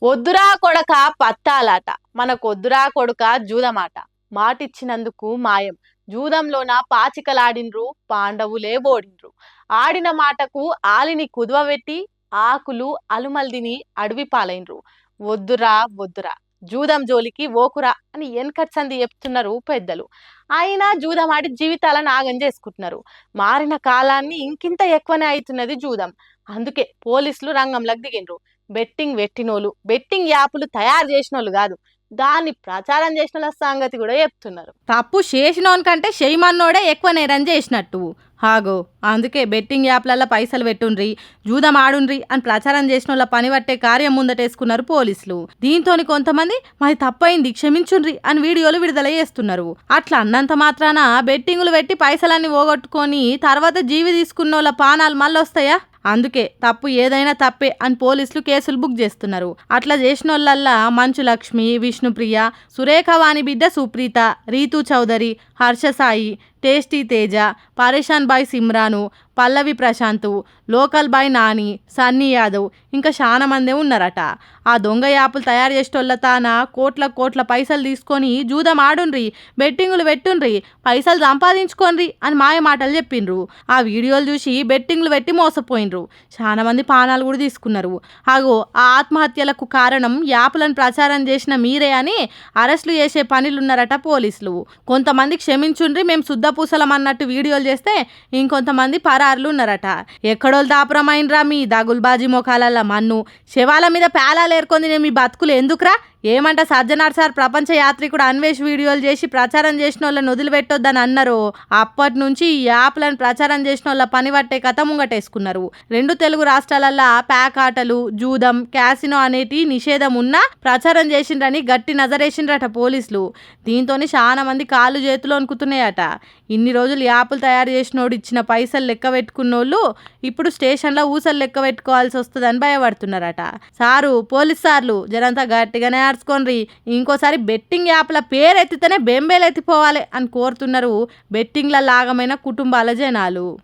వద్దురా కొడక పత్తాలాట మనకొద్దురా కొడుక జూదమాట మాటిచ్చినందుకు మాయం జూదంలోన పాచికలాడిన్రు పాండవులే ఓడిండ్రు ఆడిన మాటకు ఆలిని కుదువబెట్టి ఆకులు అలుమల్దిని అడవి పాలైండ్రు వద్దురా వద్దురా జూదం జోలికి ఓకురా అని ఎన్కట్సంది చెప్తున్నారు పెద్దలు. అయినా జూదం ఆడి జీవితాలను ఆగం చేసుకుంటున్నారు. మారిన కాలాన్ని ఇంకింత ఎక్కువనే అవుతున్నది జూదం. అందుకే పోలీసులు రంగంలోకి దిగిండ్రు. బెట్టింగ్ పెట్టినోళ్ళు బెట్టింగ్ యాప్లు తయారు చేసినోళ్ళు కాదు, దాన్ని ప్రచారం చేసిన సంగతి కూడా చెప్తున్నారు. తప్పు చేసినోని కంటే చేయమన్నోడే ఎక్కువ నేరం చేసినట్టు. హాగో అందుకే బెట్టింగ్ యాప్లల్లో పైసలు పెట్టుండ్రి, జూదం ఆడుండ్రి అని ప్రచారం చేసిన వాళ్ళ పని పట్టే కార్యం ముందటేసుకున్నారు పోలీసులు. దీంతో కొంతమంది మాది తప్పైంది క్షమించుండ్రి అని వీడియోలు విడుదల చేస్తున్నారు. అట్లా అన్నంత మాత్రాన బెట్టింగులు పెట్టి పైసలన్నీ పోగొట్టుకొని తర్వాత జీవి తీసుకున్న వాళ్ళ పానాలు మళ్ళీ వస్తాయా? అందుకే తప్పు ఏదైనా తప్పే అని పోలీసులు కేసులు బుక్ చేస్తున్నారు. అట్లా చేసిన వాళ్ళల్లా మంచు లక్ష్మి, విష్ణుప్రియ, సురేఖ వాణి బిడ్డ సుప్రీత, రీతు చౌదరి, హర్షసాయి, టేస్టీ తేజ, పరేషాన్ బాయ్ సిమ్రాను, పల్లవి ప్రశాంతు, లోకల్ బాయ్ నాని, సన్నీ యాదవ్ ఇంకా చాలా మందే ఉన్నారట. ఆ దొంగ యాపులు తయారు చేసేటోళ్ళ తాన కోట్ల పైసలు తీసుకొని జూదం ఆడుండ్రి, బెట్టింగులు పెట్టుండ్రి, పైసలు సంపాదించుకోండ్రి అని మాయ మాటలు చెప్పిండ్రు. ఆ వీడియోలు చూసి బెట్టింగ్లు పెట్టి మోసపోయినరు. చాలా మంది పానాలు కూడా తీసుకున్నారు. అగో ఆ ఆత్మహత్యలకు కారణం యాపులను ప్రచారం చేసిన మీరే అని అరెస్టులు చేసే పనులున్నారట పోలీసులు. కొంతమంది క్షమించుండ్రి మేము శుద్ధపూసలం అన్నట్టు వీడియోలు చేస్తే ఇంకొంతమంది పరారులు ఉన్నారట. ఎక్కడోళ్ళు దాపురమైనరా మీ దగుల్బాజీ మొఖాలల్ల మన్ను, శవాల మీద పేలాలు ఏర్కొంది మీ బతుకులు ఎందుకురా? ఏమంట సజ్జనార్ సార్ ప్రపంచ యాత్రికుడు అన్వేష్ వీడియోలు చేసి ప్రచారం చేసిన వాళ్ళని వదిలిపెట్టొద్దని అన్నారు. అప్పటి నుంచి ఈ యాప్లను ప్రచారం చేసిన వాళ్ళ పని పట్టే కథ ముంగటేసుకున్నారు. 2 తెలుగు రాష్ట్రాలల్లో ప్యాక్ ఆటలు, జూదం, క్యాసినో అనేటి నిషేధం ఉన్నా ప్రచారం చేసిండ్రని గట్టి నజరేసిండ్రట పోలీసులు. దీంతో చాలా మంది కాళ్ళు చేతులు వణుకుతున్నాయట. ఇన్ని రోజులు యాప్లు తయారు చేసినోడు ఇచ్చిన పైసలు లెక్క పెట్టుకున్నోళ్ళు ఇప్పుడు స్టేషన్లో ఊసలు లెక్క పెట్టుకోవాల్సి వస్తుందని భయపడుతున్నారట. సారు పోలీస్ సార్లు జరంతా గట్టిగానే ఆర్చుకోండి, ఇంకోసారి బెట్టింగ్ యాప్ల పేరు ఎత్తితేనే బెంబేలు ఎత్తిపోవాలి అని కోరుతున్నారు బెట్టింగ్ల లాగమైన కుటుంబాల జనాలు.